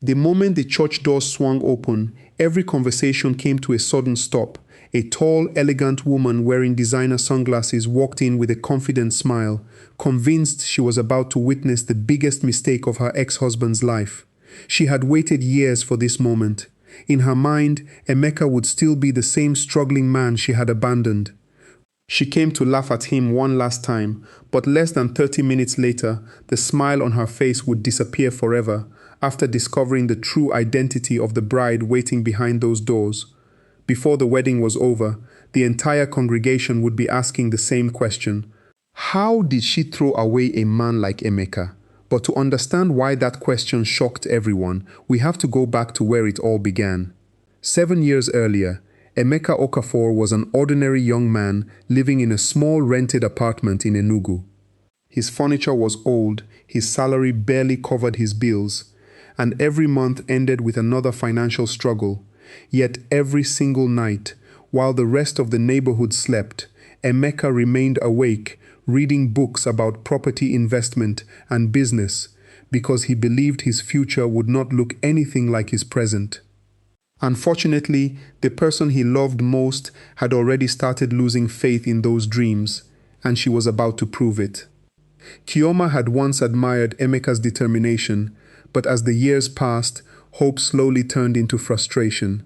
The moment the church doors swung open, every conversation came to a sudden stop. A tall, elegant woman wearing designer sunglasses walked in with a confident smile, convinced she was about to witness the biggest mistake of her ex-husband's life. She had waited years for this moment. In her mind, Emeka would still be the same struggling man she had abandoned. She came to laugh at him one last time, but less than 30 minutes later, the smile on her face would disappear forever after discovering the true identity of the bride waiting behind those doors. Before the wedding was over, the entire congregation would be asking the same question. How did she throw away a man like Emeka? But to understand why that question shocked everyone, we have to go back to where it all began. 7 years earlier, Emeka Okafor was an ordinary young man living in a small rented apartment in Enugu. His furniture was old, his salary barely covered his bills, and every month ended with another financial struggle. Yet every single night, while the rest of the neighborhood slept, Emeka remained awake, reading books about property investment and business, because he believed his future would not look anything like his present. Unfortunately, the person he loved most had already started losing faith in those dreams, and she was about to prove it. Chioma had once admired Emeka's determination, but as the years passed, hope slowly turned into frustration.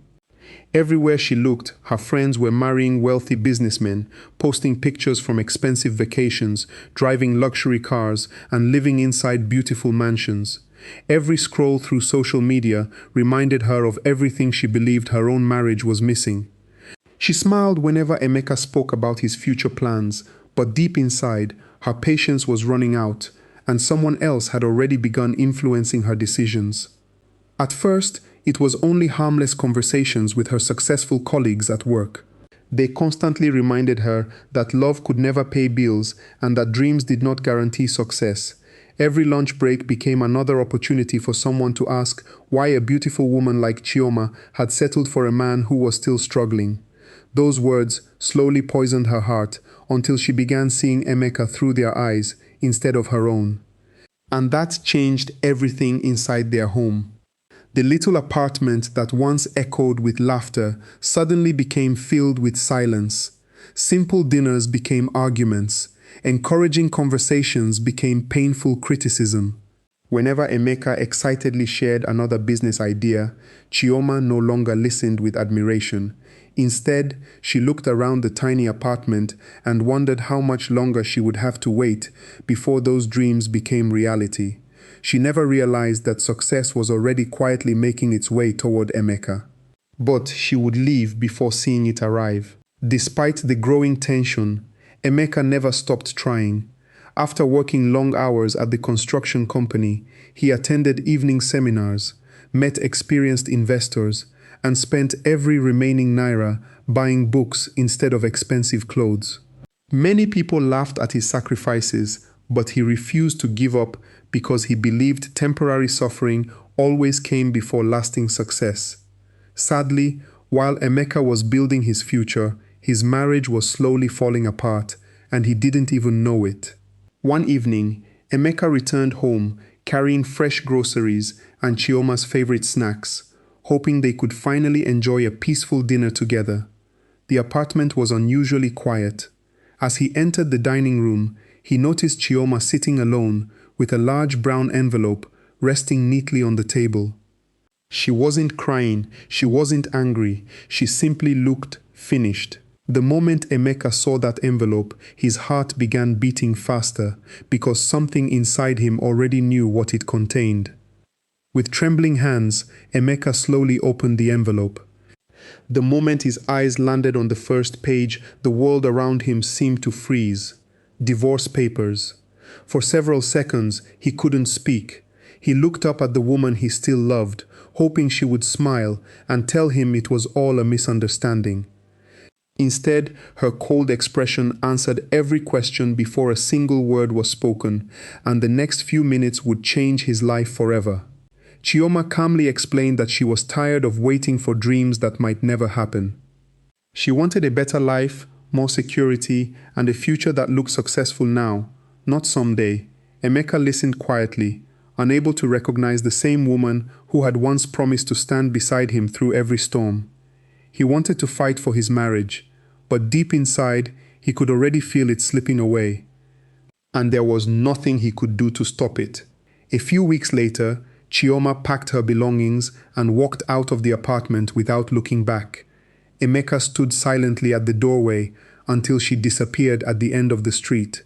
Everywhere she looked, her friends were marrying wealthy businessmen, posting pictures from expensive vacations, driving luxury cars, and living inside beautiful mansions. Every scroll through social media reminded her of everything she believed her own marriage was missing. She smiled whenever Emeka spoke about his future plans, but deep inside, her patience was running out, and someone else had already begun influencing her decisions. At first, it was only harmless conversations with her successful colleagues at work. They constantly reminded her that love could never pay bills and that dreams did not guarantee success. Every lunch break became another opportunity for someone to ask why a beautiful woman like Chioma had settled for a man who was still struggling. Those words slowly poisoned her heart until she began seeing Emeka through their eyes instead of her own. And that changed everything inside their home. The little apartment that once echoed with laughter suddenly became filled with silence. Simple dinners became arguments. Encouraging conversations became painful criticism. Whenever Emeka excitedly shared another business idea, Chioma no longer listened with admiration. Instead, she looked around the tiny apartment and wondered how much longer she would have to wait before those dreams became reality. She never realized that success was already quietly making its way toward Emeka. But she would leave before seeing it arrive. Despite the growing tension, Emeka never stopped trying. After working long hours at the construction company, he attended evening seminars, met experienced investors, and spent every remaining naira buying books instead of expensive clothes. Many people laughed at his sacrifices, but he refused to give up because he believed temporary suffering always came before lasting success. Sadly, while Emeka was building his future, his marriage was slowly falling apart, and he didn't even know it. One evening, Emeka returned home carrying fresh groceries and Chioma's favorite snacks, hoping they could finally enjoy a peaceful dinner together. The apartment was unusually quiet. As he entered the dining room, he noticed Chioma sitting alone with a large brown envelope resting neatly on the table. She wasn't crying, she wasn't angry, she simply looked finished. The moment Emeka saw that envelope, his heart began beating faster because something inside him already knew what it contained. With trembling hands, Emeka slowly opened the envelope. The moment his eyes landed on the first page, the world around him seemed to freeze. Divorce papers. For several seconds, he couldn't speak. He looked up at the woman he still loved, hoping she would smile and tell him it was all a misunderstanding. Instead, her cold expression answered every question before a single word was spoken, and the next few minutes would change his life forever. Chioma calmly explained that she was tired of waiting for dreams that might never happen. She wanted a better life, more security, and a future that looked successful now, not someday. Emeka listened quietly, unable to recognize the same woman who had once promised to stand beside him through every storm. He wanted to fight for his marriage, but deep inside, he could already feel it slipping away. And there was nothing he could do to stop it. A few weeks later, Chioma packed her belongings and walked out of the apartment without looking back. Emeka stood silently at the doorway until she disappeared at the end of the street.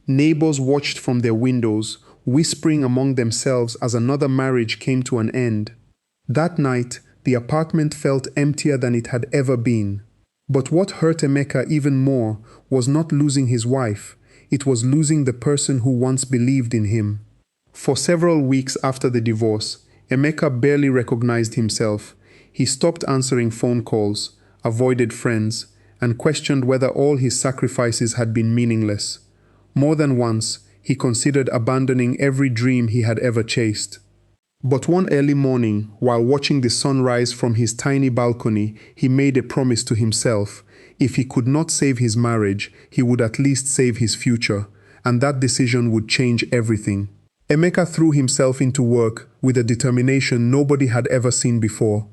Neighbors watched from their windows, whispering among themselves as another marriage came to an end. That night, the apartment felt emptier than it had ever been. But what hurt Emeka even more was not losing his wife. It was losing the person who once believed in him. For several weeks after the divorce, Emeka barely recognized himself. He stopped answering phone calls, avoided friends, and questioned whether all his sacrifices had been meaningless. More than once, he considered abandoning every dream he had ever chased. But one early morning, while watching the sunrise from his tiny balcony, he made a promise to himself. If he could not save his marriage, he would at least save his future, and that decision would change everything. Emeka threw himself into work with a determination nobody had ever seen before.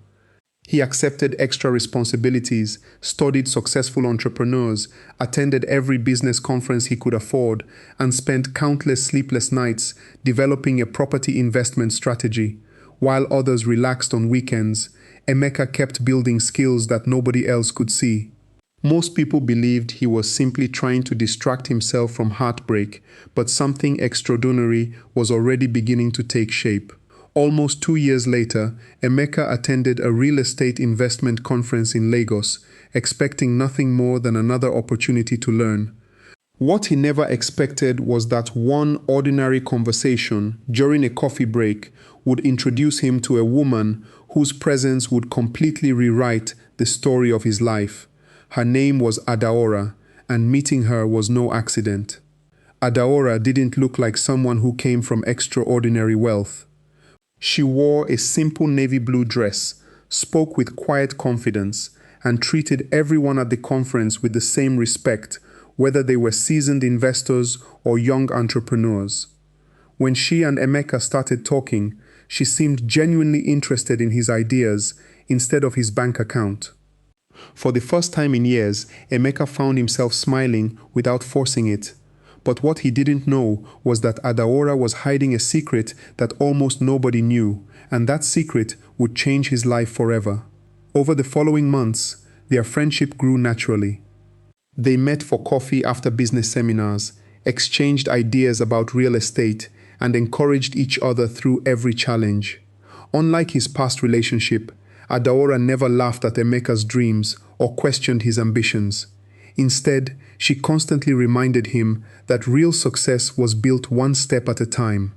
He accepted extra responsibilities, studied successful entrepreneurs, attended every business conference he could afford, and spent countless sleepless nights developing a property investment strategy. While others relaxed on weekends, Emeka kept building skills that nobody else could see. Most people believed he was simply trying to distract himself from heartbreak, but something extraordinary was already beginning to take shape. Almost 2 years later, Emeka attended a real estate investment conference in Lagos, expecting nothing more than another opportunity to learn. What he never expected was that one ordinary conversation during a coffee break would introduce him to a woman whose presence would completely rewrite the story of his life. Her name was Adaora, and meeting her was no accident. Adaora didn't look like someone who came from extraordinary wealth. She wore a simple navy blue dress, spoke with quiet confidence, and treated everyone at the conference with the same respect, whether they were seasoned investors or young entrepreneurs. When she and Emeka started talking, she seemed genuinely interested in his ideas instead of his bank account. For the first time in years, Emeka found himself smiling without forcing it. But what he didn't know was that Adaora was hiding a secret that almost nobody knew, and that secret would change his life forever. Over the following months, their friendship grew naturally. They met for coffee after business seminars, exchanged ideas about real estate, and encouraged each other through every challenge. Unlike his past relationship, Adaora never laughed at Emeka's dreams or questioned his ambitions. Instead, she constantly reminded him that real success was built one step at a time.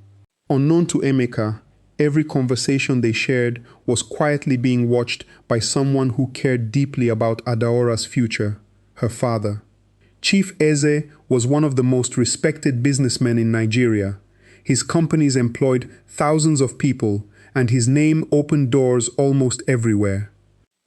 Unknown to Emeka, every conversation they shared was quietly being watched by someone who cared deeply about Adaora's future, her father. Chief Eze was one of the most respected businessmen in Nigeria. His companies employed thousands of people, and his name opened doors almost everywhere.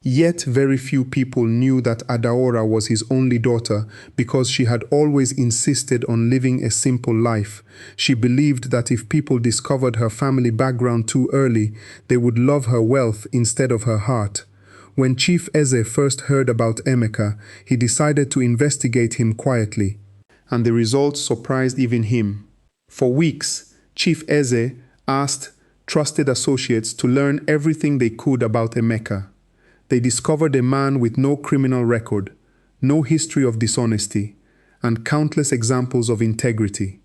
Yet very few people knew that Adaora was his only daughter because she had always insisted on living a simple life. She believed that if people discovered her family background too early, they would love her wealth instead of her heart. When Chief Eze first heard about Emeka, he decided to investigate him quietly, and the results surprised even him. For weeks, Chief Eze asked trusted associates to learn everything they could about Emeka. They discovered a man with no criminal record, no history of dishonesty, and countless examples of integrity.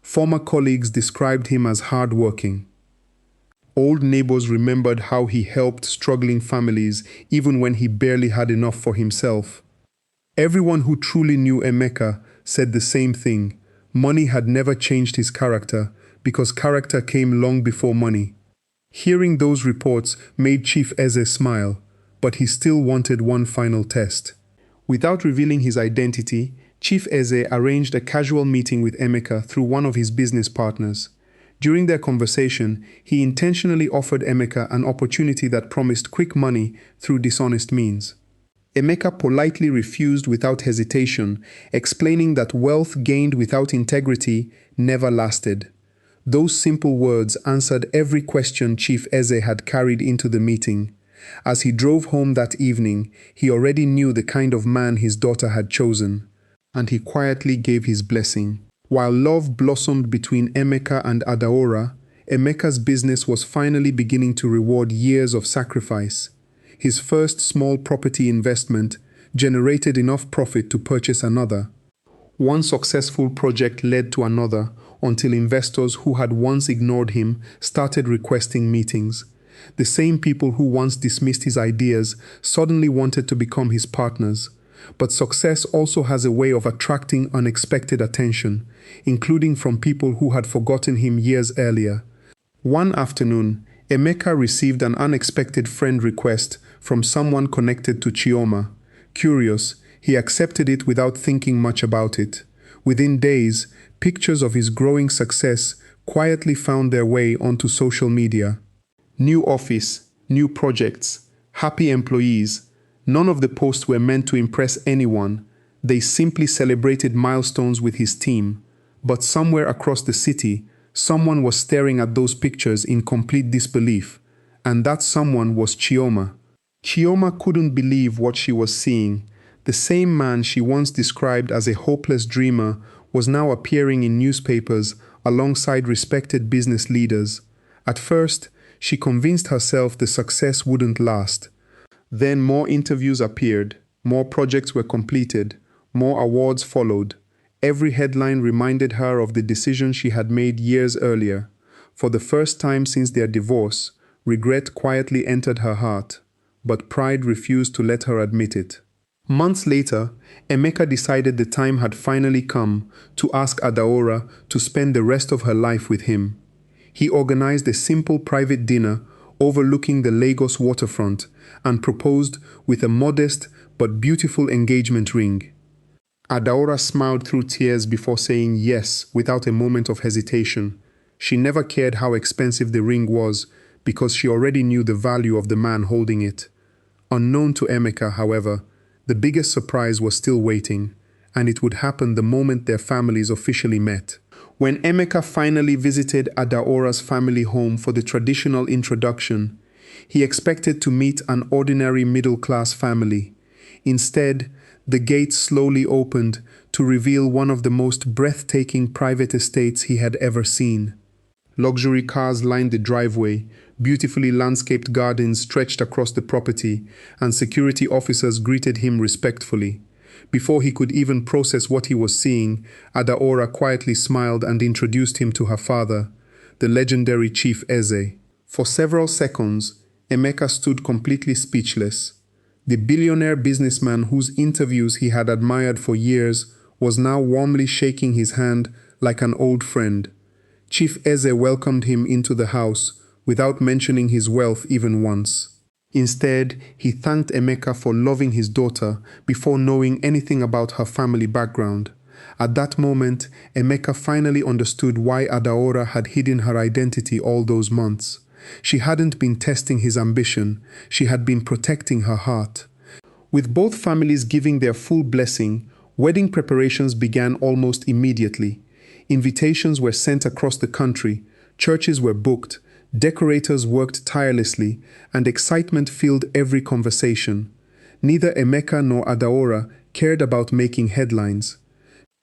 Former colleagues described him as hardworking. Old neighbors remembered how he helped struggling families even when he barely had enough for himself. Everyone who truly knew Emeka said the same thing. Money had never changed his character because character came long before money. Hearing those reports made Chief Eze smile, but he still wanted one final test. Without revealing his identity, Chief Eze arranged a casual meeting with Emeka through one of his business partners. During their conversation, he intentionally offered Emeka an opportunity that promised quick money through dishonest means. Emeka politely refused without hesitation, explaining that wealth gained without integrity never lasted. Those simple words answered every question Chief Eze had carried into the meeting. As he drove home that evening, he already knew the kind of man his daughter had chosen, and he quietly gave his blessing. While love blossomed between Emeka and Adaora, Emeka's business was finally beginning to reward years of sacrifice. His first small property investment generated enough profit to purchase another. One successful project led to another until investors who had once ignored him started requesting meetings. The same people who once dismissed his ideas suddenly wanted to become his partners. But success also has a way of attracting unexpected attention, including from people who had forgotten him years earlier. One afternoon, Emeka received an unexpected friend request from someone connected to Chioma. Curious, he accepted it without thinking much about it. Within days, pictures of his growing success quietly found their way onto social media. New office, new projects, happy employees. None of the posts were meant to impress anyone. They simply celebrated milestones with his team. But somewhere across the city, someone was staring at those pictures in complete disbelief. And that someone was Chioma. Chioma couldn't believe what she was seeing. The same man she once described as a hopeless dreamer was now appearing in newspapers alongside respected business leaders. At first, she convinced herself the success wouldn't last. Then more interviews appeared, more projects were completed, more awards followed. Every headline reminded her of the decision she had made years earlier. For the first time since their divorce, regret quietly entered her heart, but pride refused to let her admit it. Months later, Emeka decided the time had finally come to ask Adaora to spend the rest of her life with him. He organized a simple private dinner overlooking the Lagos waterfront and proposed with a modest but beautiful engagement ring. Adaora smiled through tears before saying yes without a moment of hesitation. She never cared how expensive the ring was because she already knew the value of the man holding it. Unknown to Emeka, however, the biggest surprise was still waiting, and it would happen the moment their families officially met. When Emeka finally visited Adaora's family home for the traditional introduction, he expected to meet an ordinary middle-class family. Instead, the gates slowly opened to reveal one of the most breathtaking private estates he had ever seen. Luxury cars lined the driveway, beautifully landscaped gardens stretched across the property, and security officers greeted him respectfully. Before he could even process what he was seeing, Adaora quietly smiled and introduced him to her father, the legendary Chief Eze. For several seconds, Emeka stood completely speechless. The billionaire businessman whose interviews he had admired for years was now warmly shaking his hand like an old friend. Chief Eze welcomed him into the house without mentioning his wealth even once. Instead, he thanked Emeka for loving his daughter before knowing anything about her family background. At that moment, Emeka finally understood why Adaora had hidden her identity all those months. She hadn't been testing his ambition, she had been protecting her heart. With both families giving their full blessing, wedding preparations began almost immediately. Invitations were sent across the country, churches were booked, decorators worked tirelessly, and excitement filled every conversation. Neither Emeka nor Adaora cared about making headlines.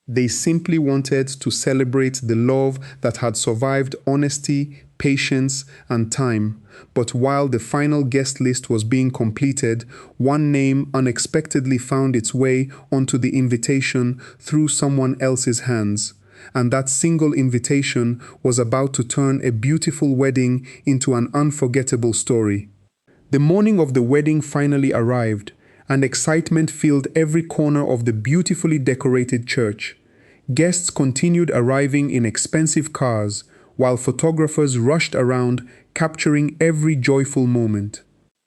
They simply wanted to celebrate the love that had survived honesty, patience, and time. But while the final guest list was being completed, one name unexpectedly found its way onto the invitation through someone else's hands. And that single invitation was about to turn a beautiful wedding into an unforgettable story. The morning of the wedding finally arrived, and excitement filled every corner of the beautifully decorated church. Guests continued arriving in expensive cars, while photographers rushed around, capturing every joyful moment.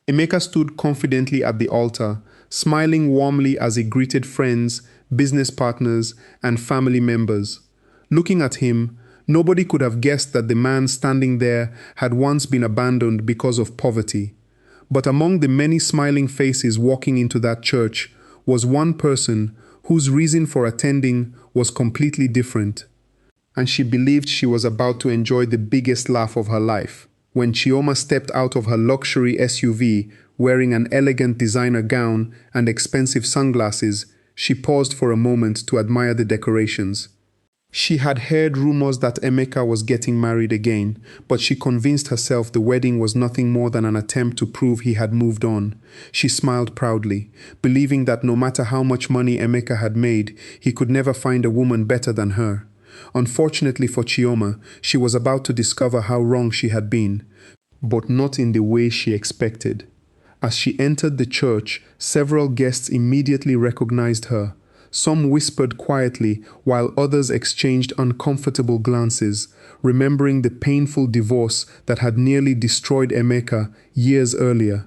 Emeka stood confidently at the altar, smiling warmly as he greeted friends, business partners, and family members. Looking at him, nobody could have guessed that the man standing there had once been abandoned because of poverty. But among the many smiling faces walking into that church was one person whose reason for attending was completely different. and she believed she was about to enjoy the biggest laugh of her life. When Chioma stepped out of her luxury SUV, wearing an elegant designer gown and expensive sunglasses, she paused for a moment to admire the decorations. She had heard rumors that Emeka was getting married again, but she convinced herself the wedding was nothing more than an attempt to prove he had moved on. She smiled proudly, believing that no matter how much money Emeka had made, he could never find a woman better than her. Unfortunately for Chioma, she was about to discover how wrong she had been, but not in the way she expected. As she entered the church, several guests immediately recognized her. Some whispered quietly, while others exchanged uncomfortable glances, remembering the painful divorce that had nearly destroyed Emeka years earlier.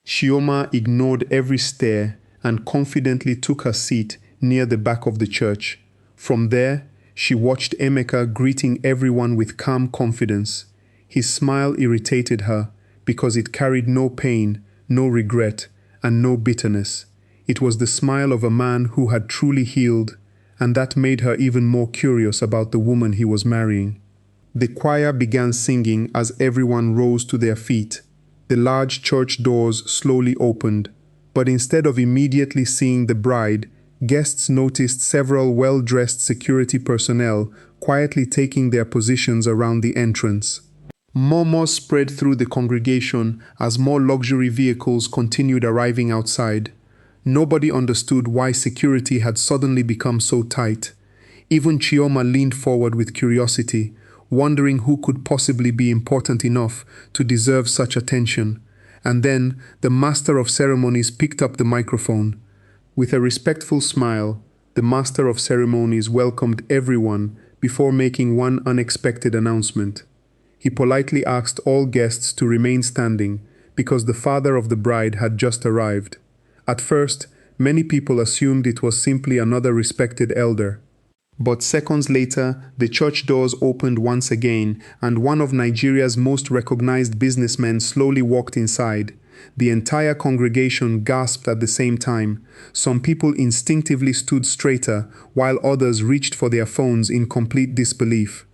Chioma ignored every stare and confidently took her seat near the back of the church. From there, she watched Emeka greeting everyone with calm confidence. His smile irritated her because it carried no pain, no regret, and no bitterness. It was the smile of a man who had truly healed, and that made her even more curious about the woman he was marrying. The choir began singing as everyone rose to their feet. The large church doors slowly opened, but instead of immediately seeing the bride, guests noticed several well-dressed security personnel quietly taking their positions around the entrance. Murmurs spread through the congregation as more luxury vehicles continued arriving outside. Nobody understood why security had suddenly become so tight. Even Chioma leaned forward with curiosity, wondering who could possibly be important enough to deserve such attention. And then the master of ceremonies picked up the microphone. With a respectful smile, the master of ceremonies welcomed everyone before making one unexpected announcement. He politely asked all guests to remain standing because the father of the bride had just arrived. At first, many people assumed it was simply another respected elder. But seconds later, the church doors opened once again, and one of Nigeria's most recognized businessmen slowly walked inside. The entire congregation gasped at the same time. Some people instinctively stood straighter, while others reached for their phones in complete disbelief.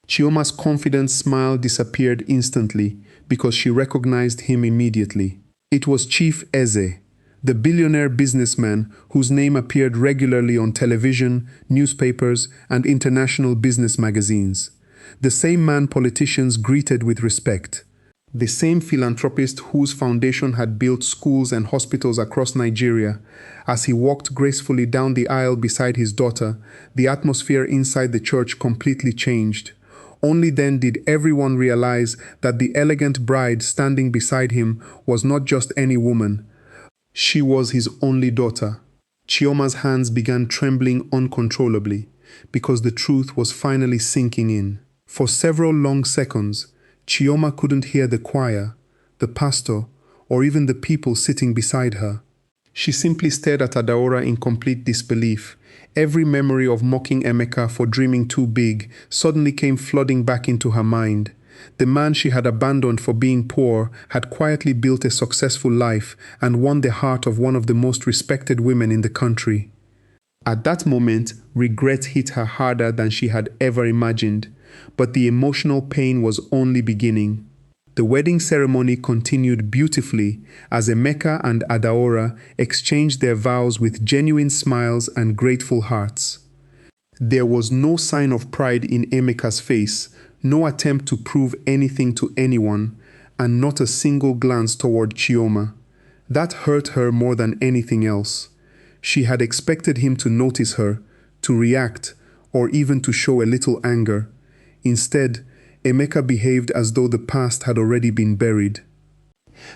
Chioma's confident smile disappeared instantly because she recognized him immediately. It was Chief Eze, the billionaire businessman whose name appeared regularly on television, newspapers, and international business magazines. The same man politicians greeted with respect. The same philanthropist whose foundation had built schools and hospitals across Nigeria. As he walked gracefully down the aisle beside his daughter, the atmosphere inside the church completely changed. Only then did everyone realize that the elegant bride standing beside him was not just any woman. She was his only daughter. Chioma's hands began trembling uncontrollably because the truth was finally sinking in. For several long seconds, Chioma couldn't hear the choir, the pastor, or even the people sitting beside her. She simply stared at Adaora in complete disbelief. Every memory of mocking Emeka for dreaming too big suddenly came flooding back into her mind. The man she had abandoned for being poor had quietly built a successful life and won the heart of one of the most respected women in the country. At that moment, regret hit her harder than she had ever imagined, but the emotional pain was only beginning. The wedding ceremony continued beautifully as Emeka and Adaora exchanged their vows with genuine smiles and grateful hearts. There was no sign of pride in Emeka's face, no attempt to prove anything to anyone, and not a single glance toward Chioma. That hurt her more than anything else. She had expected him to notice her, to react, or even to show a little anger. Instead, Emeka behaved as though the past had already been buried.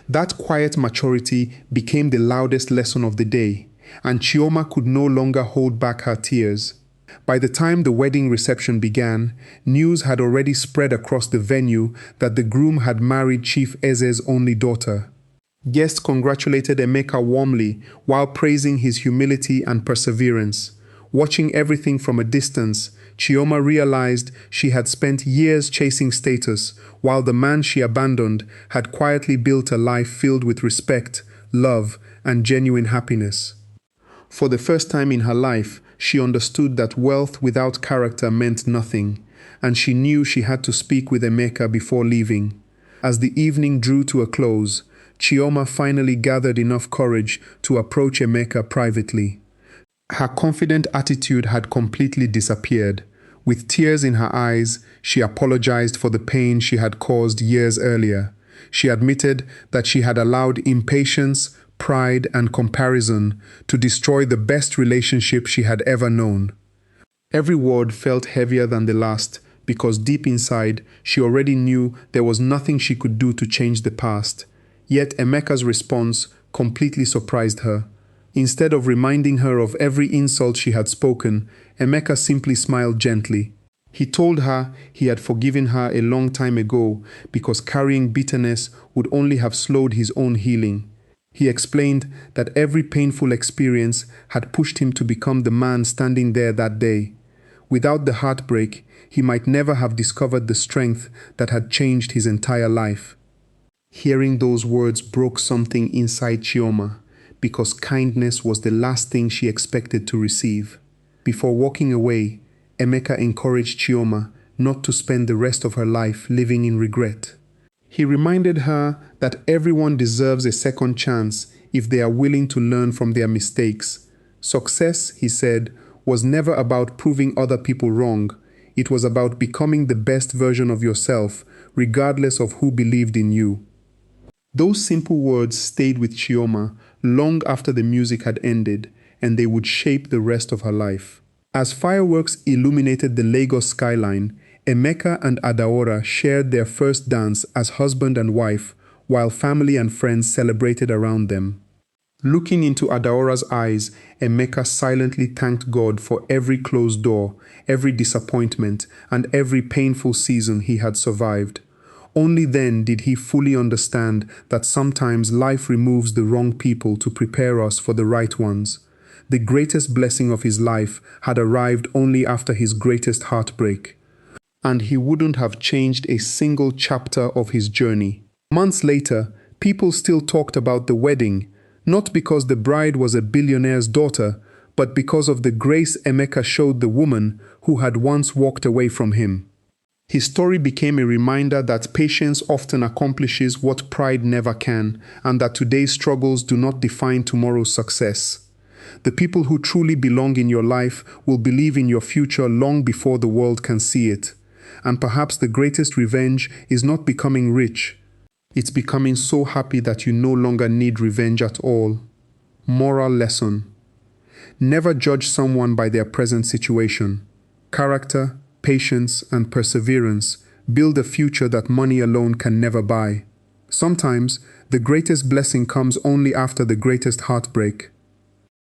That quiet maturity became the loudest lesson of the day, and Chioma could no longer hold back her tears. By the time the wedding reception began, news had already spread across the venue that the groom had married Chief Eze's only daughter. Guests congratulated Emeka warmly while praising his humility and perseverance. Watching everything from a distance, Chioma realized she had spent years chasing status, while the man she abandoned had quietly built a life filled with respect, love, and genuine happiness. For the first time in her life, she understood that wealth without character meant nothing, and she knew she had to speak with Emeka before leaving. As the evening drew to a close, Chioma finally gathered enough courage to approach Emeka privately. Her confident attitude had completely disappeared. With tears in her eyes, she apologized for the pain she had caused years earlier. She admitted that she had allowed impatience, pride, and comparison to destroy the best relationship she had ever known. Every word felt heavier than the last because deep inside, she already knew there was nothing she could do to change the past. Yet Emeka's response completely surprised her. Instead of reminding her of every insult she had spoken, Emeka simply smiled gently. He told her he had forgiven her a long time ago because carrying bitterness would only have slowed his own healing. He explained that every painful experience had pushed him to become the man standing there that day. Without the heartbreak, he might never have discovered the strength that had changed his entire life. Hearing those words broke something inside Chioma, because kindness was the last thing she expected to receive. Before walking away, Emeka encouraged Chioma not to spend the rest of her life living in regret. He reminded her that everyone deserves a second chance if they are willing to learn from their mistakes. Success, he said, was never about proving other people wrong. It was about becoming the best version of yourself, regardless of who believed in you. Those simple words stayed with Chioma long after the music had ended, and they would shape the rest of her life. As fireworks illuminated the Lagos skyline, Emeka and Adaora shared their first dance as husband and wife, while family and friends celebrated around them. Looking into Adaora's eyes, Emeka silently thanked God for every closed door, every disappointment, and every painful season he had survived. Only then did he fully understand that sometimes life removes the wrong people to prepare us for the right ones. The greatest blessing of his life had arrived only after his greatest heartbreak, and he wouldn't have changed a single chapter of his journey. Months later, people still talked about the wedding, not because the bride was a billionaire's daughter, but because of the grace Emeka showed the woman who had once walked away from him. His story became a reminder that patience often accomplishes what pride never can, and that today's struggles do not define tomorrow's success. The people who truly belong in your life will believe in your future long before the world can see it. And perhaps the greatest revenge is not becoming rich. It's becoming so happy that you no longer need revenge at all. Moral lesson: never judge someone by their present situation. Character, patience, and perseverance build a future that money alone can never buy. Sometimes, the greatest blessing comes only after the greatest heartbreak.